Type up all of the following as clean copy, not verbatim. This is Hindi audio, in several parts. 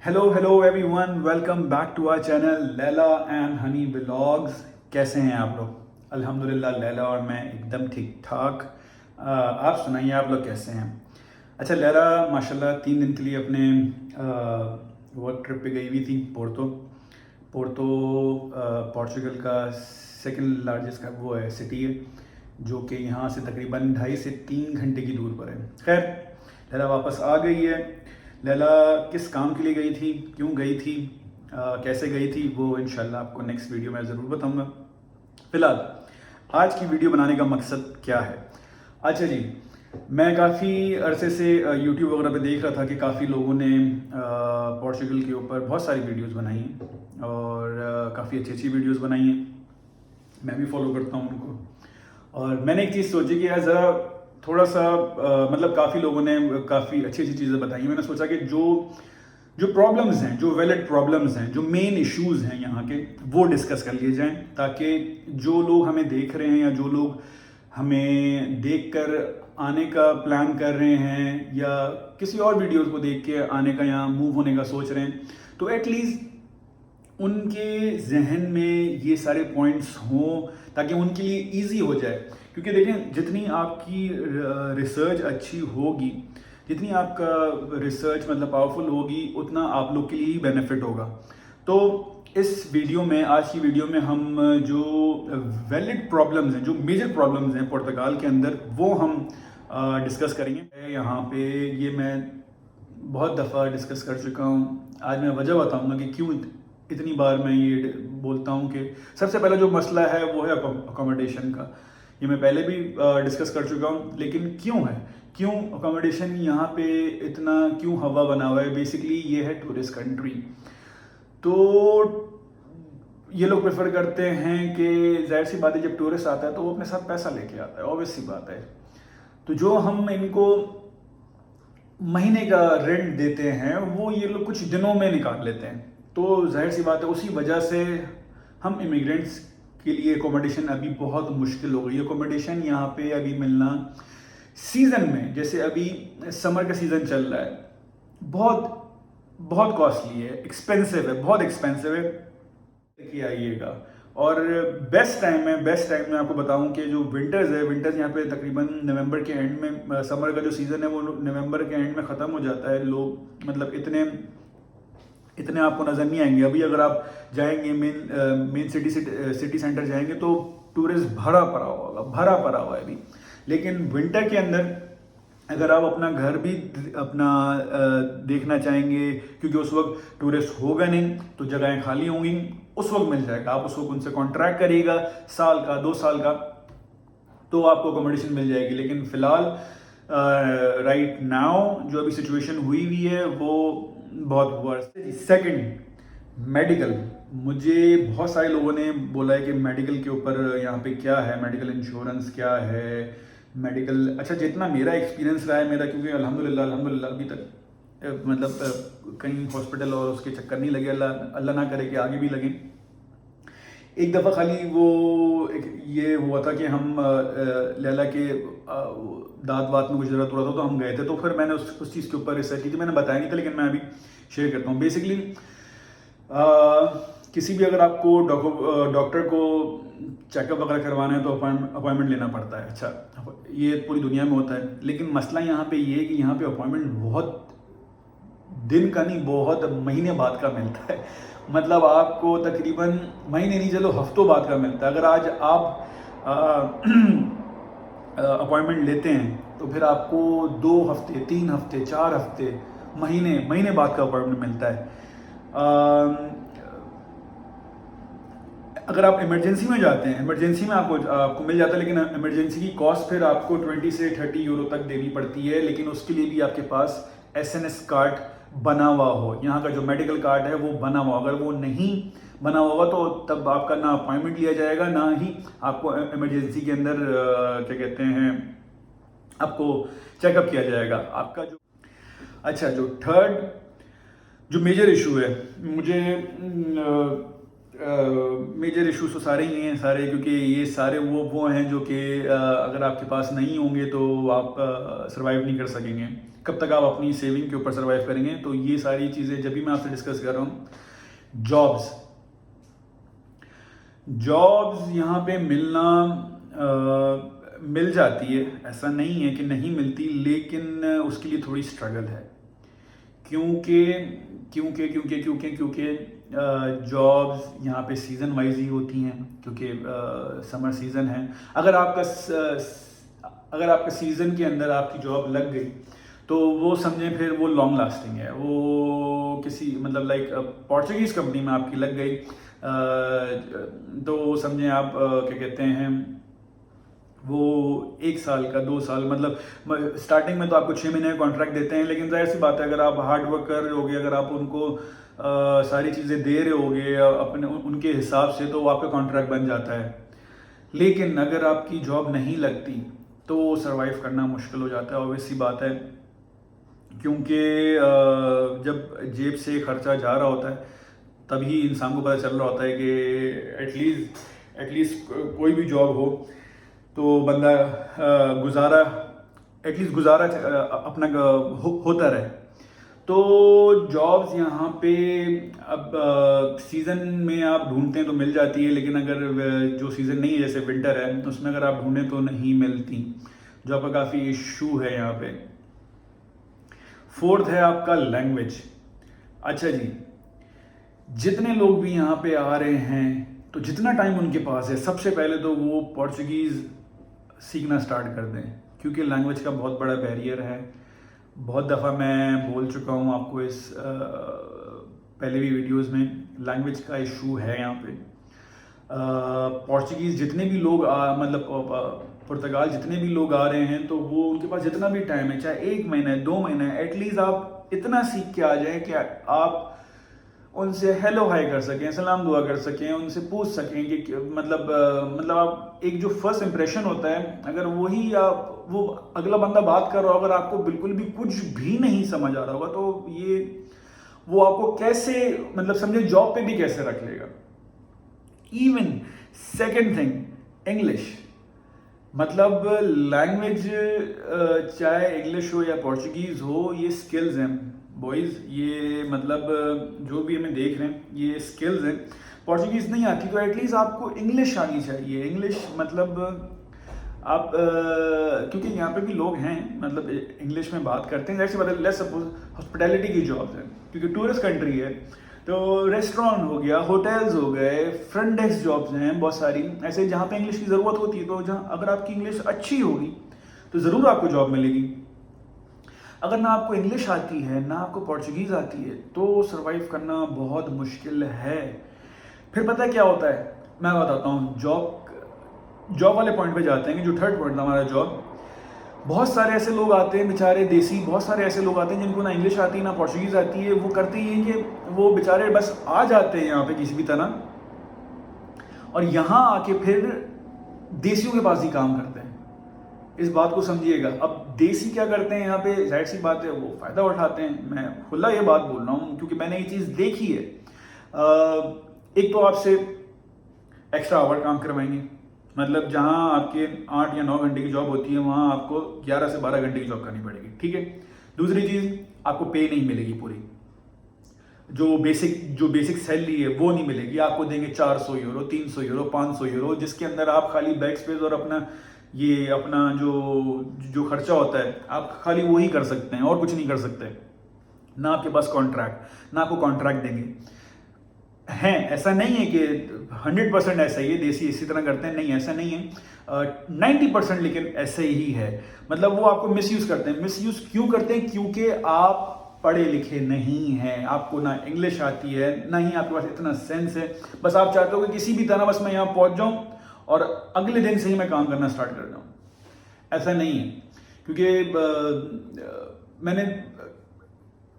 Hello everyone, welcome back to our channel Laila and Honey vlogs. कैसे हैं आप लोग? अल्हम्दुलिल्लाह लैला और मैं एकदम ठीक ठाक। आप सुनाइए, आप लोग कैसे हैं? अच्छा, लैला माशाल्लाह 3 दिन के लिए अपने वर्क ट्रिप पे गई हुई थी पोर्तो। पोर्तो पोर्चुगल का सेकंड लार्जेस्ट का वो है सिटी है, जो कि यहाँ से तकरीबन 2.5 से 3 घंटे की दूर पर है। खैर, लैला वापस आ गई है। लैला किस काम के लिए गई थी, क्यों गई थी, कैसे गई थी, वो इंशाल्लाह आपको नेक्स्ट वीडियो में ज़रूर बताऊंगा। फ़िलहाल आज की वीडियो बनाने का मकसद क्या है? अच्छा जी, मैं काफ़ी अरसे से यूट्यूब वगैरह पे देख रहा था कि काफ़ी लोगों ने पोर्चुगल के ऊपर बहुत सारी वीडियोस बनाई हैं और काफ़ी अच्छी अच्छी वीडियोस बनाई हैं। मैं भी फॉलो करता हूँ उनको। और मैंने एक चीज़ सोची कि यार ज़रा थोड़ा सा मतलब काफ़ी लोगों ने काफ़ी अच्छी अच्छी चीज़ें बताई। मैंने सोचा कि जो जो प्रॉब्लम्स हैं, जो वैलिड प्रॉब्लम्स हैं, जो मेन इश्यूज हैं यहाँ के, वो डिस्कस कर लिए जाएं, ताकि जो लोग हमें देख रहे हैं या जो लोग हमें देख कर आने का प्लान कर रहे हैं या किसी और वीडियोस को देख के आने का या मूव होने का सोच रहे हैं, तो एटलीस्ट उनके जहन में ये सारे पॉइंट्स हों ताकि उनके लिए इजी हो जाए। क्योंकि देखें, जितनी आपकी रिसर्च अच्छी होगी, जितनी आपका रिसर्च मतलब पावरफुल होगी, उतना आप लोग के लिए ही बेनिफिट होगा। तो इस वीडियो में, आज की वीडियो में हम जो वैलिड प्रॉब्लम्स हैं, जो मेजर प्रॉब्लम्स हैं पुर्तगाल के अंदर, वो हम डिस्कस करेंगे। यहाँ पे ये मैं बहुत दफ़ा डिस्कस कर चुका हूँ। आज मैं वजह बताऊँगा कि क्यों इतनी बार मैं ये बोलता हूँ कि सबसे पहला जो मसला है वो है अकोमोडेशन का। ये मैं पहले भी डिस्कस कर चुका हूँ, लेकिन क्यों है, क्यों अकोमोडेशन यहाँ पे इतना क्यों हवा बना हुआ है? बेसिकली ये है टूरिस्ट कंट्री, तो ये लोग प्रेफर करते हैं कि जाहिर सी बात है, जब टूरिस्ट आता है तो वो अपने साथ पैसा लेके आता है, ऑब्वियस सी बात है। तो जो हम इनको महीने का रेंट देते हैं वो ये लोग कुछ दिनों में निकाल लेते हैं। तो जाहिर सी बात है, उसी वजह से हम इमिग्रेंट्स के लिए अकोमोडेशन अभी बहुत मुश्किल हो गई है। अकोमोडेशन यहाँ पे अभी मिलना सीज़न में, जैसे अभी समर का सीज़न चल रहा है, बहुत बहुत कॉस्टली है, एक्सपेंसिव है, बहुत एक्सपेंसिव है। देखिए आइएगा। और बेस्ट टाइम है, बेस्ट टाइम में आपको बताऊं कि जो विंटर्स है, विंटर्स यहाँ पे तकरीबन नवंबर के एंड में, समर का जो सीज़न है वो नवंबर के एंड में ख़त्म हो जाता है। लोग मतलब इतने इतने आपको नज़र नहीं आएंगे। अभी अगर आप जाएंगे मेन सिटी सेंटर जाएंगे तो टूरिस्ट भरा पड़ा होगा, भरा पड़ा हुआ है अभी। लेकिन विंटर के अंदर अगर आप अपना घर भी अपना देखना चाहेंगे, क्योंकि उस वक्त टूरिस्ट होगा नहीं तो जगहें खाली होंगी, उस वक्त मिल जाएगा। आप उस वक्त उनसे कॉन्ट्रैक्ट करिएगा, साल का 2 साल का, तो आपको अकोमोडेशन मिल जाएगी। लेकिन फिलहाल राइट नाउ जो अभी सिचुएशन हुई है वो बहुत वर्स्ट। Second, medical. मुझे बहुत सारे लोगों ने बोला है कि मेडिकल के ऊपर यहाँ पे क्या है, मेडिकल इंश्योरेंस क्या है, मेडिकल। अच्छा, जितना मेरा एक्सपीरियंस रहा है मेरा, क्योंकि अल्हम्दुलिल्लाह अल्हम्दुलिल्लाह अभी तक मतलब कहीं हॉस्पिटल और उसके चक्कर नहीं लगे, अल्लाह अल्लाह ना करे कि आगे भी लगे। एक दफ़ा खाली वो ये हुआ था कि हम लैला के दांत वात में कुछ ज़रूरत हुआ था तो हम गए थे, तो फिर मैंने उस चीज़ के ऊपर रिसर्च की थी। मैंने बताया नहीं था, लेकिन मैं अभी शेयर करता हूँ। बेसिकली किसी भी अगर आपको डॉक्टर को चेकअप वगैरह करवाना है तो अपॉइंटमेंट लेना पड़ता है। अच्छा, ये पूरी दुनिया में होता है, लेकिन मसला यहाँ पे ये है कि यहाँ पे अपॉइंटमेंट बहुत दिन का नहीं, बहुत महीने बाद का मिलता है। मतलब आपको तकरीबन महीने नहीं, चलो हफ्तों बाद का मिलता है। अगर आज आप अपॉइंटमेंट लेते हैं तो फिर आपको 2 हफ्ते, 3 हफ्ते, 4 हफ्ते, महीने महीने बाद का अपॉइंटमेंट मिलता है। अगर आप इमरजेंसी में जाते हैं, इमरजेंसी में आपको मिल जाता है, लेकिन इमरजेंसी की कॉस्ट फिर आपको 20 से 30 यूरो तक देनी पड़ती है। लेकिन उसके लिए भी आपके पास एसएनएस कार्ड बना हुआ हो, यहाँ का जो मेडिकल कार्ड है वो बना हुआ। अगर वो नहीं बना होगा तो तब आपका ना अपॉइंटमेंट लिया जाएगा, ना ही आपको इमरजेंसी के अंदर क्या कहते हैं, आपको चेकअप किया जाएगा आपका जो। अच्छा, जो थर्ड जो मेजर इशू है, मुझे मेजर इश्यूज तो सारे ही हैं सारे, क्योंकि ये सारे वो हैं जो कि अगर आपके पास नहीं होंगे तो आप सरवाइव नहीं कर सकेंगे। कब तक आप अपनी सेविंग के ऊपर सरवाइव करेंगे? तो ये सारी चीज़ें जब भी मैं आपसे डिस्कस कर रहा हूँ। जॉब्स यहाँ पे मिल जाती है, ऐसा नहीं है कि नहीं मिलती, लेकिन उसके लिए थोड़ी स्ट्रगल है। क्योंकि क्योंकि क्योंकि क्योंकि क्योंकि जॉब्स यहाँ पे सीज़न वाइज ही होती हैं, क्योंकि समर सीज़न है। अगर आपका सीज़न के अंदर आपकी जॉब लग गई तो वो समझें फिर वो लॉन्ग लास्टिंग है। वो किसी मतलब लाइक पोर्चुगीज़ कंपनी में आपकी लग गई तो समझें आप क्या कहते हैं, वो 1 साल का 2 साल, मतलब स्टार्टिंग में तो आपको 6 महीने का कॉन्ट्रैक्ट देते हैं, लेकिन जाहिर सी बात है अगर आप हार्ड वर्क कर रहे होगे, अगर आप उनको सारी चीज़ें दे रहे होगे अपने उनके हिसाब से, तो वो आपका कॉन्ट्रैक्ट बन जाता है। लेकिन अगर आपकी जॉब नहीं लगती तो सरवाइव करना मुश्किल हो जाता है, ऑब्वियस सी बात है। क्योंकि जब जेब से खर्चा जा रहा होता है तभी इंसान को पता चल रहा होता है कि एटलीस्ट कोई भी जॉब हो तो बंदा गुजारा अपना होता रहे। तो जॉब्स यहाँ पे अब सीज़न में आप ढूंढते हैं तो मिल जाती है, लेकिन अगर जो सीज़न नहीं है जैसे विंटर है उसमें अगर आप ढूंढें तो नहीं मिलती, जो आपका काफ़ी इशू है यहाँ पे। 4th है आपका लैंग्वेज। अच्छा जी, जितने लोग भी यहाँ पे आ रहे हैं तो जितना टाइम उनके पास है सबसे पहले तो वो पोर्चुगीज़ सीखना स्टार्ट कर दें, क्योंकि लैंग्वेज का बहुत बड़ा बैरियर है। बहुत दफ़ा मैं बोल चुका हूँ आपको इस पहले भी वीडियोस में, लैंग्वेज का इशू है यहाँ पे। पोर्चुगीज़ जितने भी लोग मतलब पुर्तगाल जितने भी लोग आ रहे हैं तो वो उनके पास जितना भी टाइम है, चाहे 1 महीना है 2 महीना है, एटलीस्ट आप इतना सीख के आ जाएं कि आप उनसे हेलो हाय कर सकें, सलाम दुआ कर सकें, उनसे पूछ सकें कि मतलब आप एक जो फर्स्ट इंप्रेशन होता है, अगर वही आप वो अगला बंदा बात कर रहा हो, अगर आपको बिल्कुल भी कुछ भी नहीं समझ आ रहा होगा तो वो आपको कैसे, मतलब समझे जॉब पे भी कैसे रख लेगा। इवन सेकेंड थिंग, इंग्लिश, मतलब लैंग्वेज चाहे इंग्लिश हो या पोर्चुगीज़ हो, ये स्किल्स हैं बॉयज़, ये मतलब जो भी हमें देख रहे हैं ये स्किल्स हैं। पोर्चुगीज़ नहीं आती तो एटलीस्ट आपको इंग्लिश आनी चाहिए। इंग्लिश मतलब आप क्योंकि यहाँ पे भी लोग हैं मतलब इंग्लिश में बात करते हैं, जैसे मतलब लेट्स सपोज हॉस्पिटैलिटी की जॉब्स हैं, क्योंकि टूरिस्ट कंट्री है तो रेस्टोरेंट हो गया, होटल्स हो गए, फ्रंट डेस्क जॉब्स हैं बहुत सारी ऐसे जहाँ पे इंग्लिश की ज़रूरत होती है। तो जहाँ अगर आपकी इंग्लिश अच्छी होगी तो ज़रूर आपको जॉब मिलेगी। अगर ना आपको इंग्लिश आती है ना आपको पोर्चुगीज़ आती है तो सरवाइव करना बहुत मुश्किल है। फिर पता है क्या होता है, मैं बताता हूँ। जॉब वाले पॉइंट पे जाते हैं कि जो थर्ड पॉइंट था हमारा जॉब। बहुत सारे ऐसे लोग आते हैं बेचारे देसी, बहुत सारे ऐसे लोग आते हैं जिनको ना इंग्लिश आती है ना पोर्चुगीज़ आती है। वो करते ही हैं कि वो बेचारे बस आ जाते हैं यहाँ पे किसी भी तरह, और यहाँ आके फिर देसियों के पास ही काम करते हैं। इस बात को समझिएगा। अब देसी क्या करते हैं यहाँ पे, जाहिर सी बात है वो फ़ायदा उठाते हैं। मैं खुला ये बात बोल रहा हूँ क्योंकि मैंने ये चीज़ देखी है। एक तो आपसे एक्स्ट्रा आवर काम करवाएंगे, मतलब जहाँ आपके 8 या 9 घंटे की जॉब होती है वहाँ आपको 11 से 12 घंटे की जॉब करनी पड़ेगी, ठीक है। दूसरी चीज़, आपको पे नहीं मिलेगी पूरी, जो बेसिक सैलरी है वो नहीं मिलेगी। आपको देंगे 400 यूरो, 300 यूरो, 500 यूरो, जिसके अंदर आप खाली बैक स्पेस और अपना जो खर्चा होता है आप खाली वो ही कर सकते हैं और कुछ नहीं कर सकते। ना आपके पास कॉन्ट्रैक्ट, ना आपको कॉन्ट्रैक्ट देंगे हैं। ऐसा नहीं है कि 100% ऐसा ही है, देसी इसी तरह करते हैं, नहीं ऐसा नहीं है। 90% लेकिन ऐसे ही है। मतलब वो आपको मिसयूज़ करते हैं। मिसयूज़ क्यों करते हैं? क्योंकि आप पढ़े लिखे नहीं हैं, आपको ना इंग्लिश आती है ना ही आपके पास इतना सेंस है। बस आप चाहते हो कि किसी भी तरह बस मैं यहाँ पहुँच जाऊँ और अगले दिन से ही मैं काम करना स्टार्ट कर दूँ। ऐसा नहीं है, क्योंकि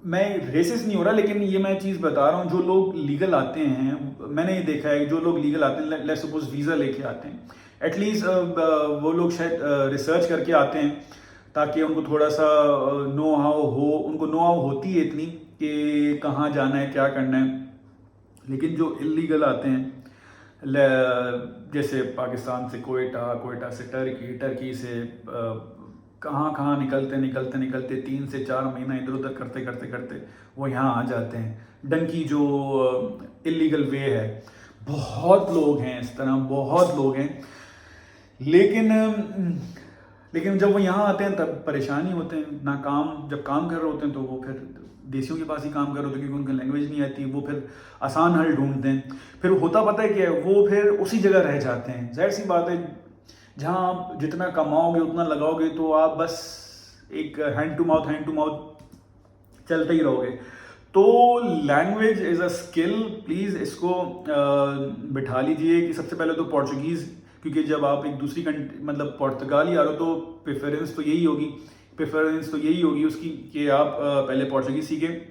मैं रेसिस्ट नहीं हो रहा, लेकिन ये मैं चीज़ बता रहा हूँ। जो लोग लीगल आते हैं, मैंने ये देखा है, जो लोग लीगल आते हैं, लेट्स सपोज वीज़ा लेके आते हैं, एटलीस्ट वो लोग शायद रिसर्च करके आते हैं ताकि उनको थोड़ा सा नो हाउ हो, उनको नो हाउ होती है इतनी कि कहाँ जाना है क्या करना है। लेकिन जो इलीगल आते हैं जैसे पाकिस्तान से कोयटा, कोयटा से टर्की, टर्की से कहाँ कहाँ निकलते निकलते निकलते 3 से 4 महीना इधर उधर करते करते करते वो यहाँ आ जाते हैं। डंकी जो इलीगल वे है, बहुत लोग हैं इस तरह, बहुत लोग हैं। लेकिन जब वो यहाँ आते हैं तब परेशानी होते हैं ना। जब काम कर रहे होते हैं तो वो फिर देसियों के पास ही काम कर रहे होते हैं, क्योंकि उनको लैंग्वेज नहीं आती। वो फिर आसान हल ढूंढते हैं। फिर होता पता है क्या है, वो फिर उसी जगह रह जाते हैं। जाहिर सी बात है, जहाँ आप जितना कमाओगे उतना लगाओगे, तो आप बस एक हैंड टू माउथ चलते ही रहोगे। तो language is a skill, please इसको बिठा लीजिए कि सबसे पहले तो पोर्चुगीज़, क्योंकि जब आप एक दूसरी कंट्री मतलब पुर्तगाल ही आ रहे हो तो प्रेफरेंस तो यही होगी उसकी कि आप पहले पोर्चुगीज़ सीखें,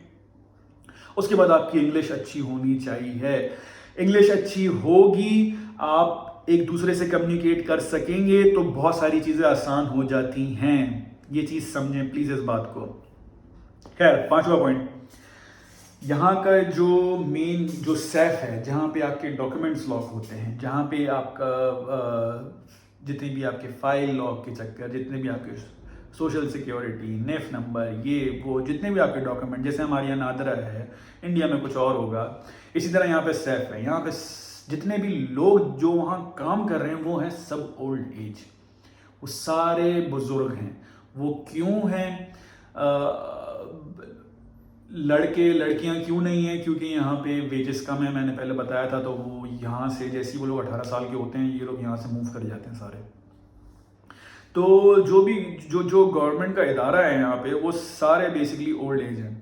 उसके बाद आपकी इंग्लिश अच्छी होनी चाहिए। इंग्लिश अच्छी होगी, आप एक दूसरे से कम्युनिकेट कर सकेंगे, तो बहुत सारी चीज़ें आसान हो जाती हैं। ये चीज़ समझें प्लीज़ इस बात को। खैर, 5वां पॉइंट, यहाँ का जो मेन जो सेफ है, जहाँ पे आपके डॉक्यूमेंट्स लॉक होते हैं, जहाँ पे आपका जितने भी आपके फाइल लॉक के चक्कर, जितने भी आपके सोशल सिक्योरिटी, नेफ नंबर, ये वो जितने भी आपके डॉक्यूमेंट, जैसे हमारे यहाँ नादरा है, इंडिया में कुछ और होगा, इसी तरह यहाँ पे सेफ है। यहाँ पे जितने भी लोग जो वहाँ काम कर रहे हैं वो हैं सब ओल्ड एज, वो सारे बुजुर्ग हैं। वो क्यों हैं? लड़के लड़कियां क्यों नहीं है? क्योंकि यहाँ पे वेजेस कम है, मैंने पहले बताया था। तो वो यहाँ से जैसे ही वो लोग 18 साल के होते हैं, ये लोग यहाँ से मूव कर जाते हैं सारे। तो जो गवर्नमेंट का इदारा है यहाँ पे, वो सारे बेसिकली ओल्ड एज हैं।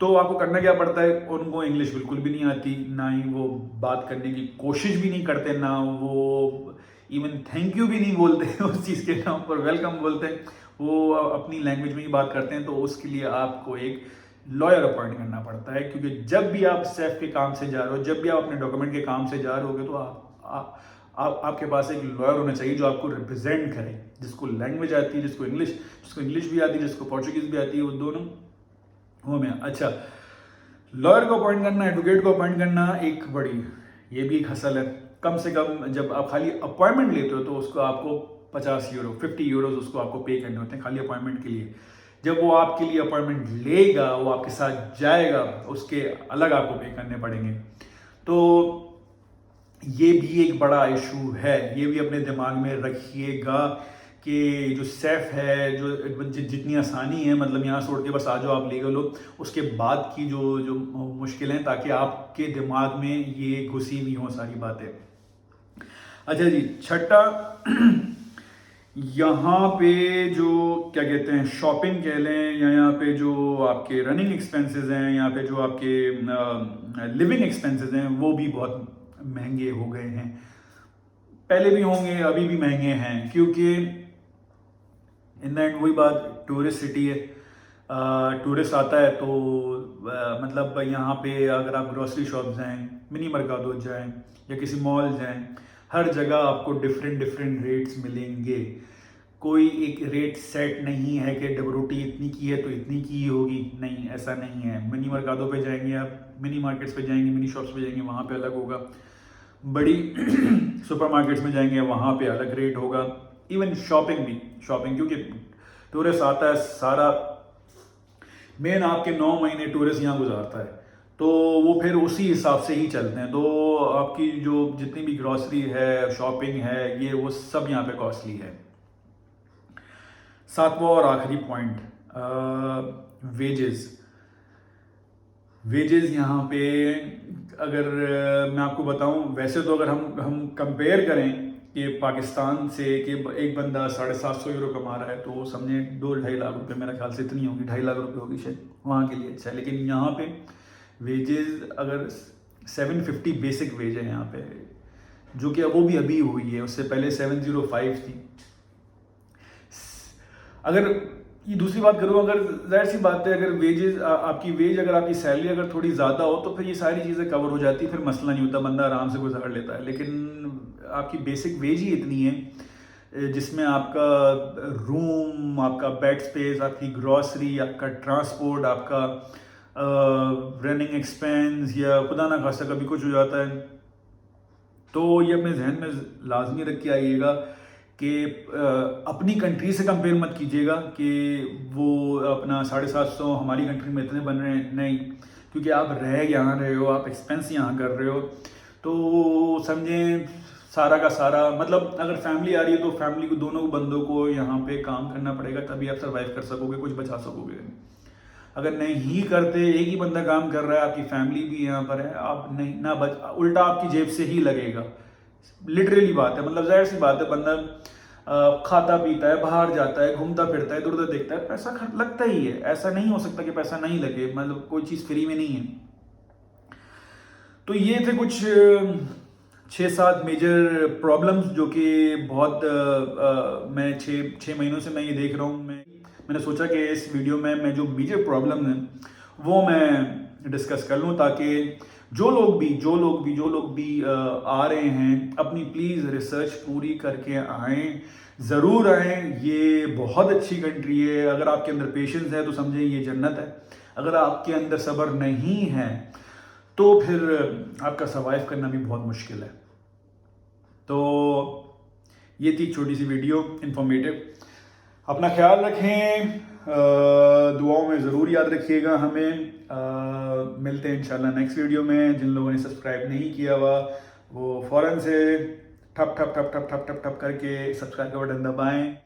तो आपको करना क्या पड़ता है, उनको इंग्लिश बिल्कुल भी नहीं आती, ना ही वो बात करने की कोशिश भी नहीं करते, ना वो इवन थैंक यू भी नहीं बोलते उस चीज़ के नाम पर, वेलकम बोलते हैं। वो अपनी लैंग्वेज में ही बात करते हैं। तो उसके लिए आपको एक लॉयर अपॉइंट करना पड़ता है, क्योंकि जब भी आप सेफ के काम से जा रहे हो, जब भी आप अपने डॉक्यूमेंट के काम से जा रहे होगे, तो आपके पास एक लॉयर होना चाहिए जो आपको रिप्रेजेंट करे, जिसको लैंग्वेज आती है, जिसको इंग्लिश भी आती है, जिसको पोर्चुगीज भी आती है, वो दोनों हो में। अच्छा, लॉयर को अपॉइंट करना, एडवोकेट को अपॉइंट करना एक बड़ी, ये भी एक हसल है। कम से कम जब आप खाली अपॉइंटमेंट लेते हो तो उसको आपको 50 यूरो 50 यूरोज उसको आपको पे करने होते हैं खाली अपॉइंटमेंट के लिए। जब वो आपके लिए अपॉइंटमेंट लेगा, वो आपके साथ जाएगा, उसके अलग आपको पे करने पड़ेंगे। तो ये भी एक बड़ा इशू है, ये भी अपने दिमाग में रखिएगा कि जो सेफ है, जो जितनी आसानी है, मतलब यहाँ से उड़ के बस आ जाओ आप लीगल हो, उसके बाद की जो मुश्किलें, ताकि आपके दिमाग में ये घुसी हुई हों सारी बातें। अच्छा जी, छठा, यहाँ पे जो क्या कहते हैं, शॉपिंग कह लें, या यहाँ पे जो आपके रनिंग एक्सपेंसेस हैं, यहाँ पे जो आपके लिविंग एक्सपेंसेस हैं, वो भी बहुत महंगे हो गए हैं। पहले भी होंगे, अभी भी महंगे हैं, क्योंकि इन द एंड वही बात, टूरिस्ट सिटी है। टूरिस्ट आता है तो मतलब यहाँ पे अगर आप ग्रोसरी शॉप जाएं, मिनी मरकादो जाएं, या किसी मॉल जाएं, हर जगह आपको डिफरेंट रेट्स मिलेंगे। कोई एक रेट सेट नहीं है कि डबरोटी इतनी की है तो इतनी की होगी, नहीं, ऐसा नहीं है। मिनी मरकादो पे जाएंगे आप, मिनी मार्केट्स पे जाएंगे, मिनी शॉप्स पे जाएंगे, वहाँ पे अलग होगा। बड़ी सुपर मार्केट्स में जाएंगे, वहाँ पे अलग रेट होगा। इवन शॉपिंग, क्योंकि टूरिस्ट आता है, सारा मेन आपके 9 महीने टूरिस्ट यहाँ गुजारता है, तो वो फिर उसी हिसाब से ही चलते हैं। तो आपकी जो जितनी भी ग्रॉसरी है, शॉपिंग है, ये वो सब यहाँ पे कॉस्टली है। 7वां और आखिरी पॉइंट, वेजेस यहाँ पे अगर मैं आपको बताऊं, वैसे तो अगर हम कंपेयर करें कि पाकिस्तान से कि एक बंदा 750 यूरो कमा रहा है, तो समझे 2-2.5 लाख रुपए, मेरा ख्याल से इतनी होगी, 2.5 लाख रुपए होगी शायद, वहाँ के लिए अच्छा है। लेकिन यहाँ पे वेजेस अगर 750 बेसिक वेज है यहाँ पे, जो कि वो भी अभी हुई है, उससे पहले 705 थी। अगर ये दूसरी बात करूँ, अगर जाहिर सी बात है, अगर वेजेस आपकी वेज, अगर आपकी सैलरी अगर थोड़ी ज़्यादा हो, तो फिर ये सारी चीज़ें कवर हो जाती है, फिर मसला नहीं होता, बंदा आराम से गुजार लेता है। लेकिन आपकी बेसिक वेज ही इतनी है, जिसमें आपका रूम, आपका बेड स्पेस, आपकी ग्रॉसरी, आपका ट्रांसपोर्ट, आपका रनिंग एक्सपेंस या खुदा ना खास्ता कभी कुछ हो जाता है, तो ये अपने जहन में लाजमी रख के आइएगा कि अपनी कंट्री से कंपेयर मत कीजिएगा कि वो अपना 750 हमारी कंट्री में इतने बन रहे हैं, नहीं, क्योंकि आप यहाँ रहे हो, आप एक्सपेंस यहाँ कर रहे हो, तो समझें सारा का सारा, मतलब अगर फैमिली आ रही है तो फैमिली को, दोनों बंदों को यहाँ पे काम करना पड़ेगा, तभी आप सर्वाइव कर सकोगे, कुछ बचा सकोगे। अगर नहीं करते, एक ही बंदा काम कर रहा है, आपकी फैमिली भी यहाँ पर है, आप नहीं ना बच, उल्टा आपकी जेब से ही लगेगा। लिटरली बात है, मतलब जाहिर सी बात है, बंदा खाता पीता है, बाहर जाता है, घूमता फिरता है, इधर उधर देखता है, पैसा लगता ही है, ऐसा नहीं हो सकता कि पैसा नहीं लगे, मतलब कोई चीज़ फ्री में नहीं है। तो ये थे कुछ 6-7 मेजर प्रॉब्लम्स जो कि बहुत मैं 6 महीनों से मैं ये देख रहा हूँ। मैंने सोचा कि इस वीडियो में मैं जो मेजर प्रॉब्लम हैं वो मैं डिस्कस कर लूँ, ताकि जो लोग भी आ रहे हैं, अपनी प्लीज़ रिसर्च पूरी करके आएँ, ज़रूर आएँ। ये बहुत अच्छी कंट्री है। अगर आपके अंदर पेशेंस है तो समझें ये जन्नत है। अगर आपके अंदर सब्र नहीं है तो फिर आपका सर्वाइव करना भी बहुत मुश्किल है। तो ये थी छोटी सी वीडियो, इंफॉर्मेटिव। अपना ख्याल रखें, दुआओं में ज़रूर याद रखिएगा हमें। मिलते हैं इंशाल्लाह नेक्स्ट वीडियो में। जिन लोगों ने सब्सक्राइब नहीं किया हुआ वो फ़ौरन से ठप ठप ठप ठप ठप ठप ठप करके सब्सक्राइब का बटन दबाएं।